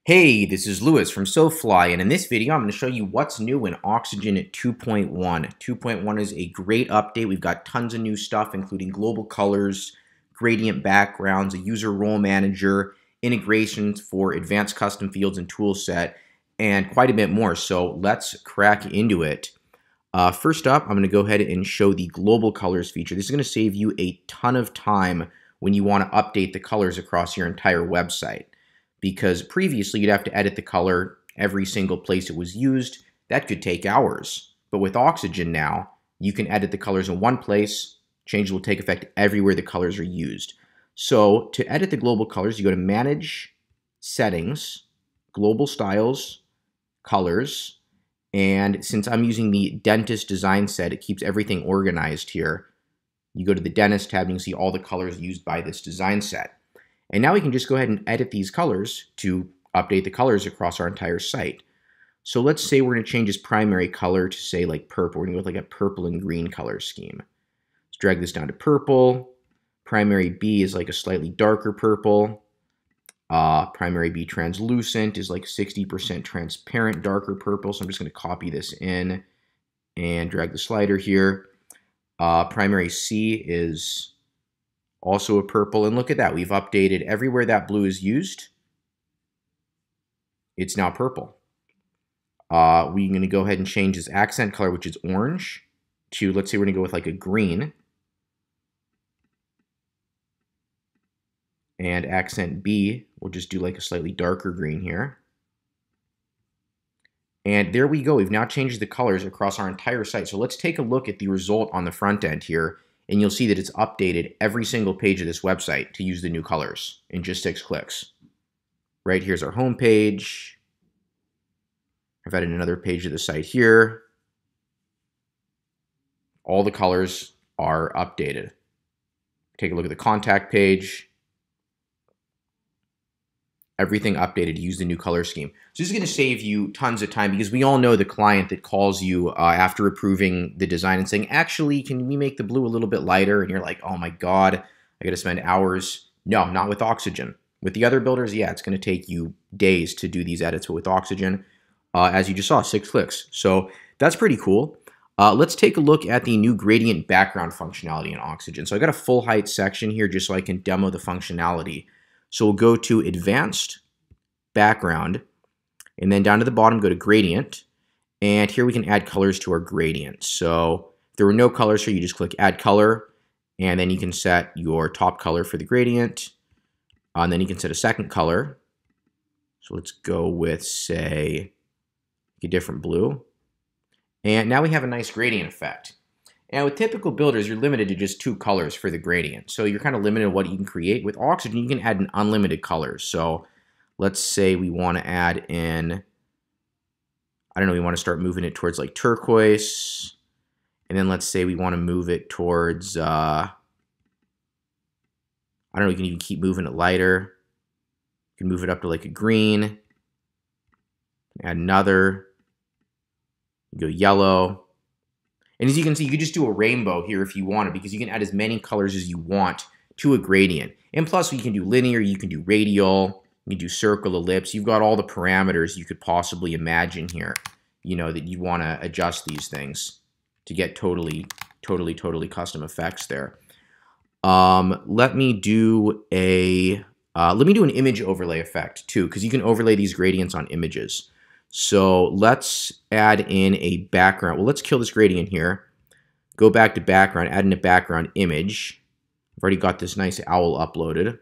Hey, this is Lewis from SoFly, and in this video, I'm going to show you what's new in Oxygen 2.1. 2.1 is a great update. We've got tons of new stuff, including global colors, gradient backgrounds, a user role manager, integrations for advanced custom fields and toolset, and quite a bit more. So let's crack into it. First up, I'm going to go ahead and show the global colors feature. This is going to save you a ton of time when you want to update the colors across your entire website. Because previously you'd have to edit the color every single place it was used. That could take hours. But with Oxygen now, you can edit the colors in one place. Changes will take effect everywhere the colors are used. So to edit the global colors, you go to Manage, Settings, Global Styles, Colors. And since I'm using the Dentist design set, it keeps everything organized here. You go to the Dentist tab and you can see all the colors used by this design set. And now we can just go ahead and edit these colors to update the colors across our entire site. So let's say we're going to change this primary color to say like purple. We're going to go with like a purple and green color scheme. Let's drag this down to purple. Primary B is like a slightly darker purple. Primary B translucent is like 60% transparent darker purple. So I'm just going to copy this in and drag the slider here. Primary C is also a purple, and look at that. We've updated everywhere that blue is used. It's now purple. We're going to go ahead and change this accent color, which is orange, to, let's say we're going to go with like a green. And accent B, we'll just do like a slightly darker green here. And there we go. We've now changed the colors across our entire site. So let's take a look at the result on the front end here. And you'll see that it's updated every single page of this website to use the new colors in just 6 clicks. Right here's our home page. I've added another page of the site here. All the colors are updated. Take a look at the contact page. Everything updated to use the new color scheme. So this is going to save you tons of time because we all know the client that calls you after approving the design and saying, actually, can we make the blue a little bit lighter? And you're like, oh my God, I got to spend hours. No, not with Oxygen. With the other builders, yeah, it's going to take you days to do these edits, but with Oxygen, as you just saw, 6 clicks. So that's pretty cool. Let's take a look at the new gradient background functionality in Oxygen. So I got a full height section here just so I can demo the functionality. So we'll go to Advanced, Background, and then down to the bottom, go to Gradient. And here we can add colors to our gradient. So if there were no colors here, you just click Add Color, and then you can set your top color for the gradient. And then you can set a second color. So let's go with, say, a different blue. And now we have a nice gradient effect. Now, with typical builders, you're limited to just 2 colors for the gradient. So you're kind of limited to what you can create. With Oxygen, you can add an unlimited colors. So let's say we want to add in, I don't know, we want to start moving it towards like turquoise. And then let's say we want to move it towards, I don't know, you can even keep moving it lighter. You can move it up to like a green. Add another. Go yellow. And as you can see, you can just do a rainbow here if you want it, because you can add as many colors as you want to a gradient. And plus, you can do linear, you can do radial, you can do circle, ellipse. You've got all the parameters you could possibly imagine here, you know, that you want to adjust these things to get totally custom effects there. Let me do an image overlay effect too, because you can overlay these gradients on images. So let's add in a background. Well, let's kill this gradient here. Go back to background, add in a background image. I've already got this nice owl uploaded.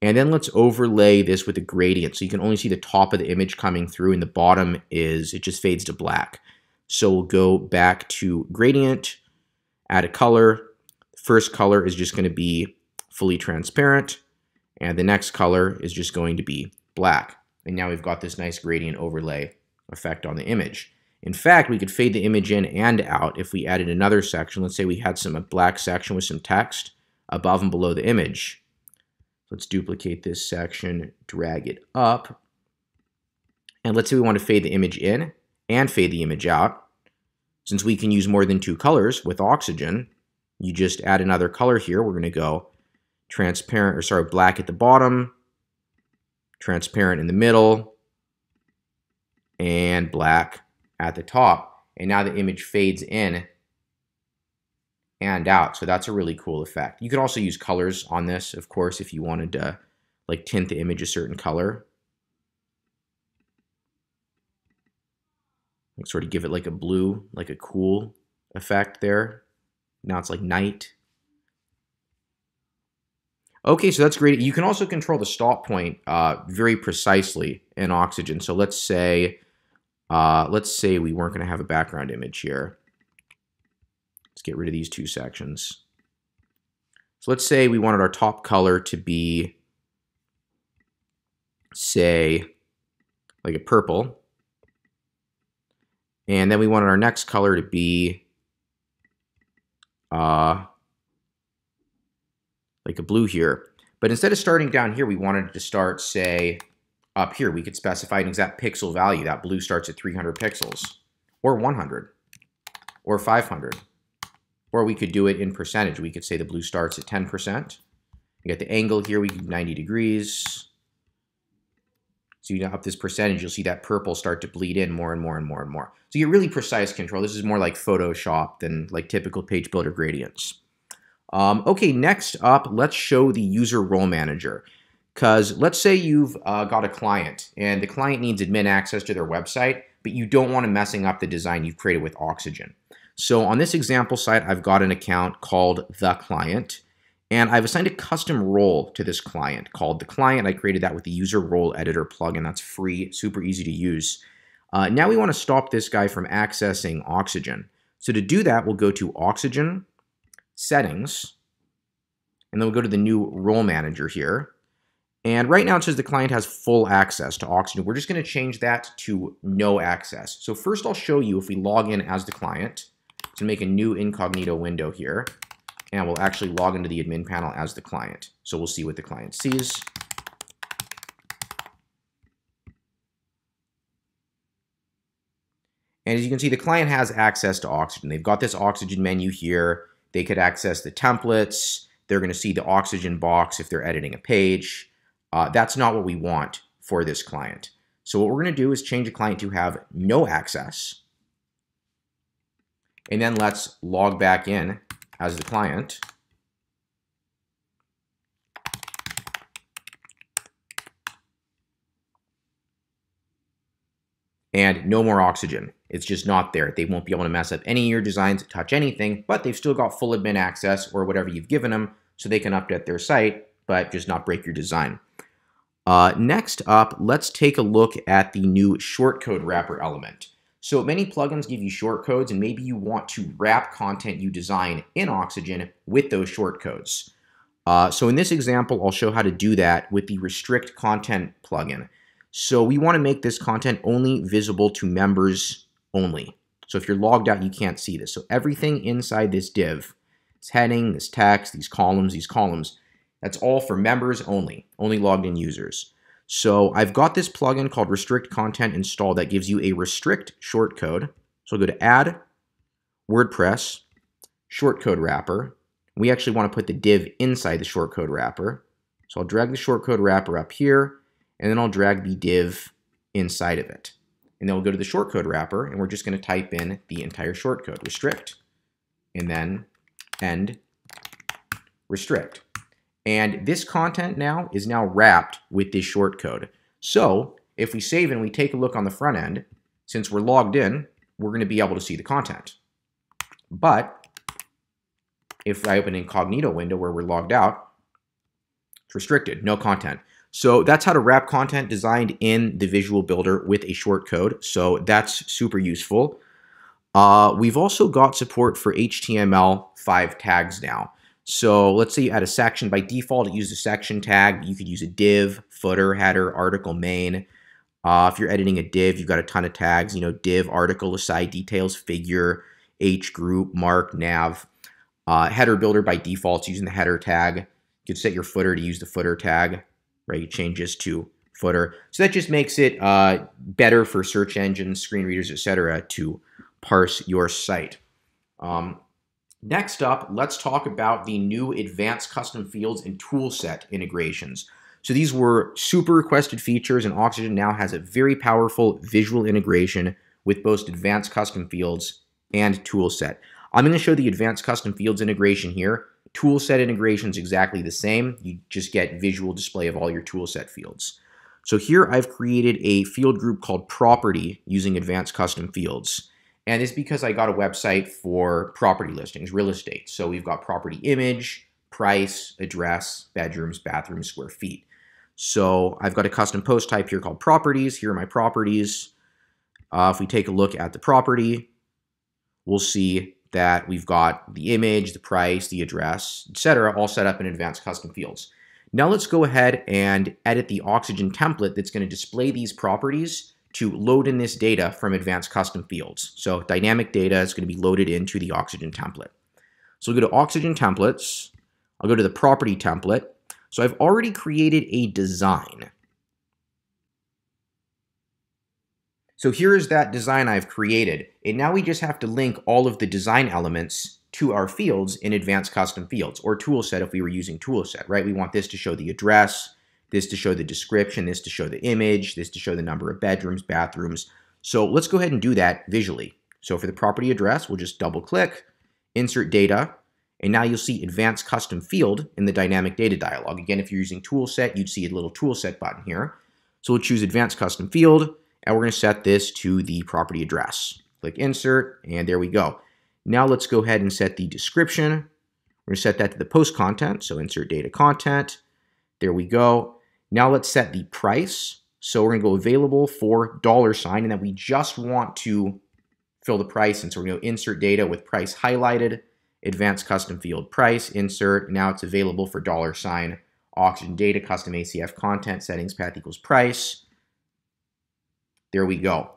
And then let's overlay this with a gradient. So you can only see the top of the image coming through, and the bottom it just fades to black. So we'll go back to gradient, add a color. The first color is just going to be fully transparent. And the next color is just going to be black. And now we've got this nice gradient overlay effect on the image. In fact, we could fade the image in and out if we added another section. Let's say we had a black section with some text above and below the image. Let's duplicate this section, drag it up. And let's say we want to fade the image in and fade the image out. Since we can use more than 2 colors with Oxygen, you just add another color here. We're going to go transparent, or sorry, black at the bottom, transparent in the middle, and black at the top. And now the image fades in and out. So that's a really cool effect. You could also use colors on this, of course, if you wanted to like tint the image a certain color. Like sort of give it like a blue, like a cool effect there. Now it's like night. Okay, so that's great. You can also control the stop point very precisely in Oxygen. So let's say we weren't going to have a background image here. Let's get rid of these two sections. So let's say we wanted our top color to be, say, like a purple. And then we wanted our next color to be like a blue here. But instead of starting down here, we wanted to start, say, up here. We could specify an exact pixel value. That blue starts at 300 pixels, or 100, or 500. Or we could do it in percentage. We could say the blue starts at 10%. You get the angle here, we could 90 degrees. So you up this percentage, you'll see that purple start to bleed in more and more and more and more. So you get really precise control. This is more like Photoshop than like typical page builder gradients. Okay, next up, let's show the user role manager. Because let's say you've got a client and the client needs admin access to their website, but you don't want to messing up the design you've created with Oxygen. So on this example site, I've got an account called The Client, and I've assigned a custom role to this client called The Client. I created that with the User Role Editor plugin. That's free, super easy to use. Now we want to stop this guy from accessing Oxygen. So to do that, we'll go to Oxygen, Settings, and then we'll go to the new Role Manager here. And right now it says the client has full access to Oxygen. We're just going to change that to no access. So first I'll show you if we log in as the client. To make a new incognito window here, and we'll actually log into the admin panel as the client. So we'll see what the client sees. And as you can see, the client has access to Oxygen. They've got this Oxygen menu here. They could access the templates. They're going to see the Oxygen box if they're editing a page. That's not what we want for this client. So what we're going to do is change the client to have no access. And then let's log back in as the client. And no more Oxygen. It's just not there. They won't be able to mess up any of your designs, touch anything, but they've still got full admin access or whatever you've given them so they can update their site, but just not break your design. Next up, let's take a look at the new Shortcode Wrapper element. So many plugins give you shortcodes, and maybe you want to wrap content you design in Oxygen with those shortcodes. So in this example, I'll show how to do that with the Restrict Content plugin. So we want to make this content only visible to members only. So if you're logged out, you can't see this. So everything inside this div, this heading, this text, these columns, that's all for members only logged in users. So I've got this plugin called Restrict Content installed that gives you a restrict shortcode. So I'll go to Add, WordPress, Shortcode Wrapper. We actually want to put the div inside the shortcode wrapper. So I'll drag the shortcode wrapper up here, and then I'll drag the div inside of it. And then we'll go to the shortcode wrapper, and we're just going to type in the entire shortcode, restrict, and then end, restrict. And this content now is wrapped with this shortcode. So if we save and we take a look on the front end, since we're logged in, we're going to be able to see the content. But if I open an incognito window where we're logged out, it's restricted, no content. So that's how to wrap content designed in the Visual Builder with a shortcode. So that's super useful. We've also got support for HTML5 tags now. So let's say you add a section. By default, it uses a section tag. You could use a div, footer, header, article, main. If you're editing a div, you've got a ton of tags. You know, div, article, aside, details, figure, h, group, mark, nav. Header builder by default is using the header tag. You could set your footer to use the footer tag, right? You change this to footer. So that just makes it better for search engines, screen readers, etc. to parse your site. Next up, let's talk about the new advanced custom fields and toolset integrations. So these were super requested features, and Oxygen now has a very powerful visual integration with both advanced custom fields and toolset. I'm going to show the advanced custom fields integration here. Toolset integration is exactly the same. You just get visual display of all your toolset fields. So here I've created a field group called property using advanced custom fields. And it's because I got a website for property listings, real estate. So we've got property image, price, address, bedrooms, bathrooms, square feet. So I've got a custom post type here called properties. Here are my properties. If we take a look at the property, we'll see that we've got the image, the price, the address, etc., all set up in advanced custom fields. Now let's go ahead and edit the Oxygen template that's going to display these properties to load in this data from advanced custom fields. So dynamic data is going to be loaded into the Oxygen template. So we'll go to Oxygen templates. I'll go to the property template. So I've already created a design. So here is that design I've created. And now we just have to link all of the design elements to our fields in advanced custom fields, or toolset if we were using toolset, right? We want this to show the address, this to show the description, this to show the image, this to show the number of bedrooms, bathrooms. So let's go ahead and do that visually. So for the property address, we'll just double click, insert data, and now you'll see advanced custom field in the dynamic data dialog. Again, if you're using toolset, you'd see a little toolset button here. So we'll choose advanced custom field, and we're going to set this to the property address. Click insert, and there we go. Now let's go ahead and set the description. We're going to set that to the post content, so insert data content. There we go. Now let's set the price. So we're going to go available for $, and then we just want to fill the price, and so we're going to insert data with price highlighted, advanced custom field price, insert. Now it's available for $, Oxygen data, custom ACF content, settings path equals price. There we go.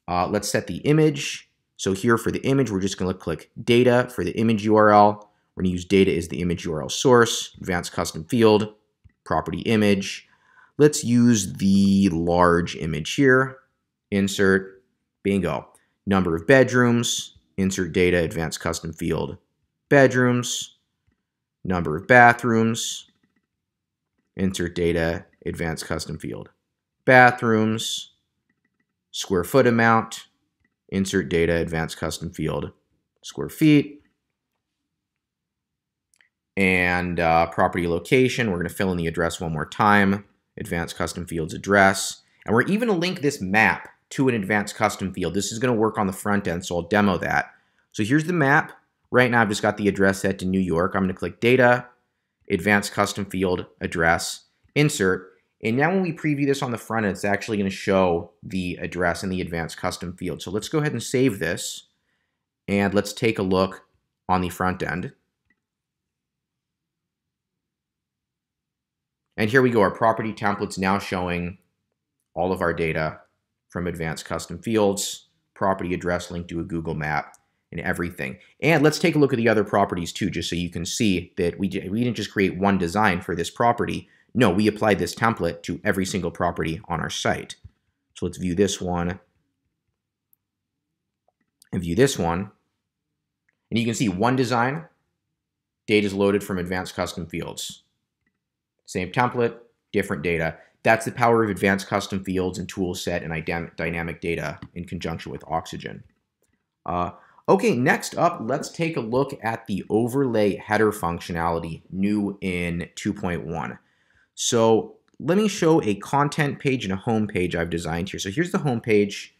Let's set the image. So here for the image, we're just going to click data for the image URL. We're going to use data as the image URL source, advanced custom field, property image. Let's use the large image here. Insert, bingo. Number of bedrooms, insert data, advanced custom field, bedrooms. Number of bathrooms, insert data, advanced custom field, bathrooms. Square foot amount, insert data, advanced custom field, square feet. And property location, we're going to fill in the address one more time, advanced custom fields address. And we're even going to link this map to an advanced custom field. This is going to work on the front end, so I'll demo that. So here's the map. Right now I've just got the address set to New York. I'm going to click data, advanced custom field address, insert. And now when we preview this on the front end, it's actually going to show the address in the advanced custom field. So let's go ahead and save this, and let's take a look on the front end. And here we go. Our property template's now showing all of our data from advanced custom fields, property address linked to a Google map, and everything. And let's take a look at the other properties too, just so you can see that we didn't just create one design for this property. No, we applied this template to every single property on our site. So let's view this one and view this one. And you can see one design, data is loaded from advanced custom fields. Same template, different data. That's the power of advanced custom fields and toolset and dynamic data in conjunction with Oxygen. Okay, next up, let's take a look at the overlay header functionality new in 2.1. So let me show a content page and a home page I've designed here. So here's the home page,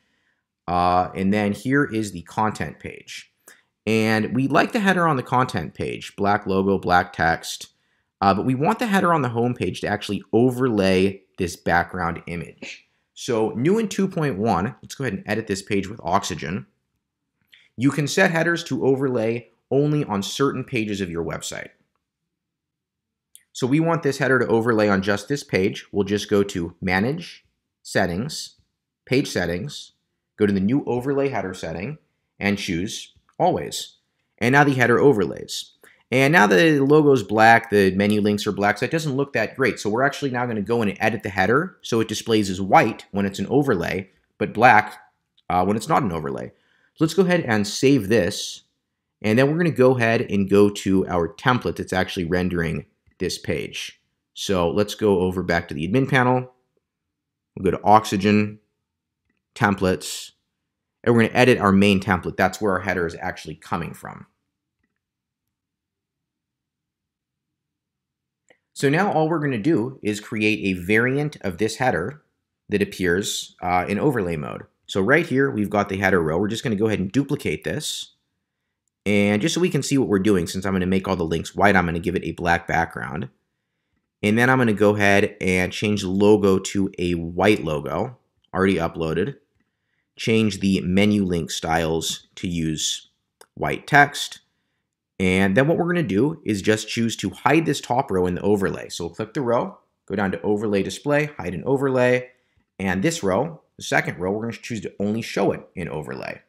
and then here is the content page. And we like the header on the content page, black logo, black text, but we want the header on the home page to actually overlay this background image. So new in 2.1, let's go ahead and edit this page with Oxygen. You can set headers to overlay only on certain pages of your website. So we want this header to overlay on just this page. We'll just go to Manage, Settings, Page Settings, go to the new overlay header setting, and choose Always. And now the header overlays. And now the logo is black, the menu links are black, so it doesn't look that great. So we're actually now going to go in and edit the header so it displays as white when it's an overlay, but black when it's not an overlay. So let's go ahead and save this. And then we're going to go ahead and go to our template that's actually rendering this page. So let's go over back to the admin panel. We'll go to Oxygen, Templates, and we're going to edit our main template. That's where our header is actually coming from. So now all we're going to do is create a variant of this header that appears in overlay mode. So right here, we've got the header row. We're just going to go ahead and duplicate this. And just so we can see what we're doing, since I'm going to make all the links white, I'm going to give it a black background. And then I'm going to go ahead and change the logo to a white logo, already uploaded. Change the menu link styles to use white text. And then what we're going to do is just choose to hide this top row in the overlay. So we'll click the row, go down to Overlay Display, Hide in Overlay. And this row, the second row, we're going to choose to only show it in overlay.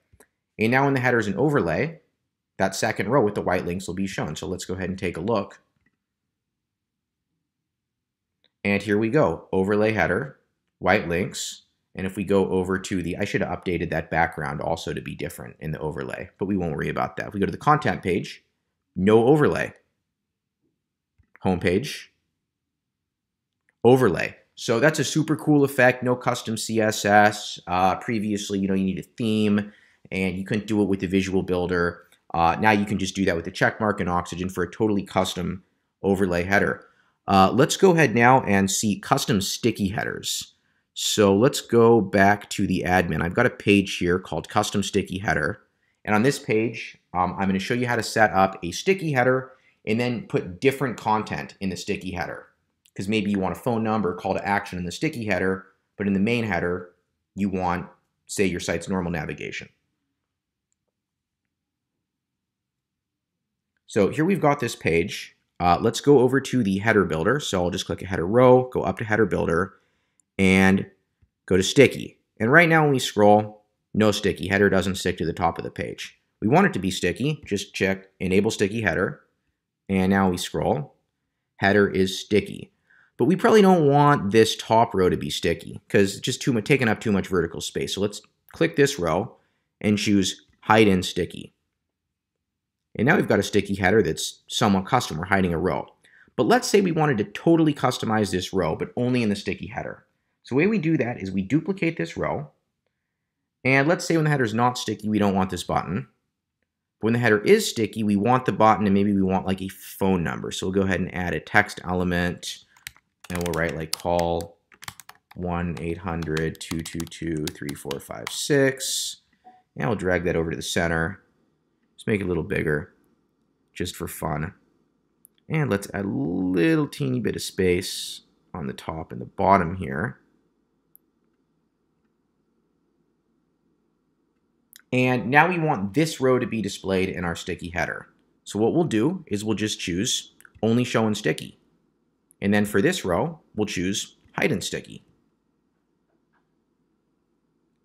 And now when the header is in overlay, that second row with the white links will be shown. So let's go ahead and take a look. And here we go, overlay header, white links. And if we go over to the, I should have updated that background also to be different in the overlay, but we won't worry about that. If we go to the content page, no overlay. Homepage, overlay. So that's a super cool effect, no custom CSS. Previously, you need a theme and you couldn't do it with the visual builder. Now you can just do that with the check mark and Oxygen for a totally custom overlay header. Let's go ahead now and see custom sticky headers. So let's go back to the admin. I've got a page here called Custom Sticky Header. And on this page, I'm going to show you how to set up a sticky header and then put different content in the sticky header. Because maybe you want a phone number, call to action in the sticky header, but in the main header, you want, say, your site's normal navigation. So here we've got this page. Let's go over to the header builder. So I'll just click a header row, go up to header builder, and go to sticky. And right now when we scroll, no sticky. Header doesn't stick to the top of the page. We want it to be sticky. Just check enable sticky header. And now we scroll. Header is sticky. But we probably don't want this top row to be sticky because it's just taking up too much vertical space. So let's click this row and choose hide in sticky. And now we've got a sticky header that's somewhat custom. We're hiding a row. But let's say we wanted to totally customize this row, but only in the sticky header. So the way we do that is we duplicate this row. And let's say when the header is not sticky, we don't want this button. But when the header is sticky, we want the button and maybe we want like a phone number. So we'll go ahead and add a text element. And we'll write like call 1-800-222-3456. And we'll drag that over to the center. Let's make it a little bigger, just for fun. And let's add a little teeny bit of space on the top and the bottom here. And now we want this row to be displayed in our sticky header. So what we'll do is we'll just choose only show in sticky. And then for this row, we'll choose hide in sticky.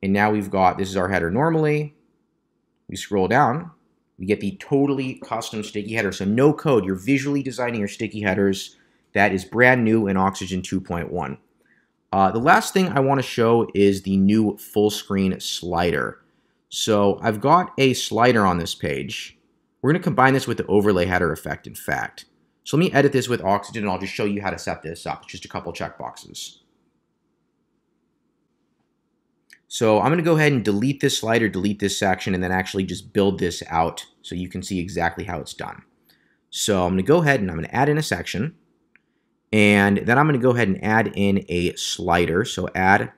And now we've got, this is our header normally. We scroll down. We get the totally custom sticky header. So no code, you're visually designing your sticky headers. That is brand new in Oxygen 2.1. The last thing I want to show is the new full screen slider. So I've got a slider on this page. We're going to combine this with the overlay header effect, in fact. So let me edit this with Oxygen and I'll just show you how to set this up. It's just a couple checkboxes. So I'm going to go ahead and delete this slider, delete this section, and then actually just build this out so you can see exactly how it's done. So I'm going to go ahead and I'm going to add in a section. And then I'm going to go ahead and add in a slider. So add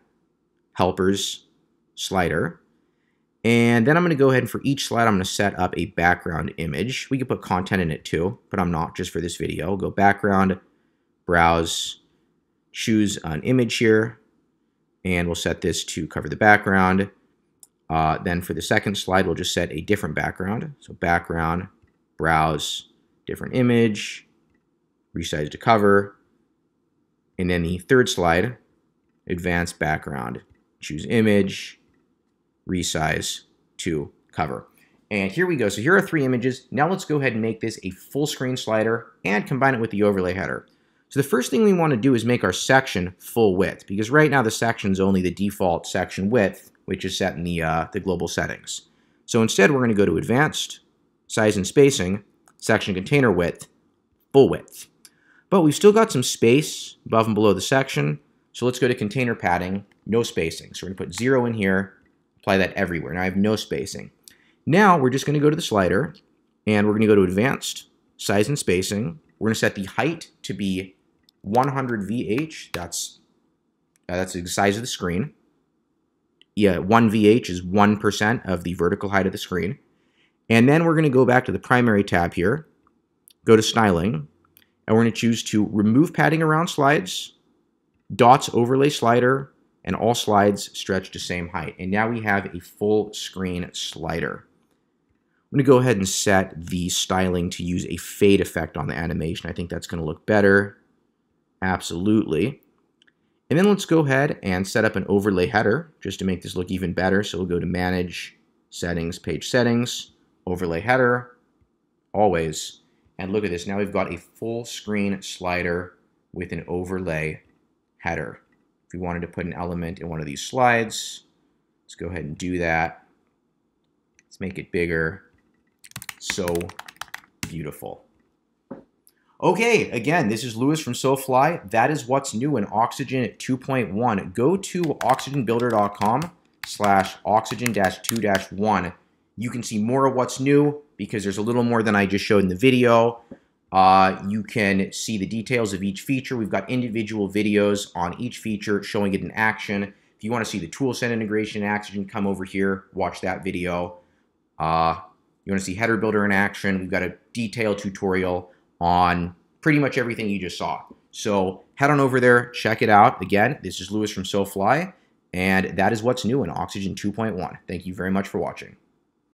helpers slider. And then I'm going to go ahead and for each slide, I'm going to set up a background image. We could put content in it too, but I'm not just for this video. I'll go background, browse, choose an image here. And we'll set this to cover the background. Then for the second slide, we'll just set a different background. So background, browse, different image, resize to cover. And then the third slide, advanced background, choose image, resize to cover. And here we go. So here are 3 images. Now let's go ahead and make this a full screen slider and combine it with the overlay header. So the first thing we want to do is make our section full width, because right now the section is only the default section width, which is set in the global settings. So instead, we're going to go to Advanced, Size and Spacing, Section Container Width, Full Width. But we've still got some space above and below the section. So let's go to container padding, no spacing. So we're going to put 0 in here, apply that everywhere. Now I have no spacing. Now we're just going to go to the slider, and we're going to go to Advanced, Size and Spacing. We're going to set the height to be 100 VH. That's the size of the screen. Yeah, 1 VH is 1% of the vertical height of the screen. And then we're going to go back to the primary tab here, go to Styling, and we're going to choose to remove padding around slides, dots overlay slider, and all slides stretch to same height. And now we have a full screen slider. I'm going to go ahead and set the styling to use a fade effect on the animation. I think that's going to look better. Absolutely. And then let's go ahead and set up an overlay header just to make this look even better. So we'll go to Manage, Settings, Page Settings, Overlay Header, always. And look at this. Now we've got a full screen slider with an overlay header. If we wanted to put an element in one of these slides, let's go ahead and do that. Let's make it bigger. So beautiful. Okay, again, this is Lewis from SoFly. That is what's new in Oxygen 2.1. Go to oxygenbuilder.com/oxygen-2-1. You can see more of what's new because there's a little more than I just showed in the video. You can see the details of each feature. We've got individual videos on each feature showing it in action. If you want to see the toolset integration in Oxygen, come over here, watch that video. You want to see Header Builder in action, we've got a detailed tutorial on pretty much everything you just saw. So head on over there, check it out. Again, this is Lewis from SoFly, and that is what's new in Oxygen 2.1. Thank you very much for watching.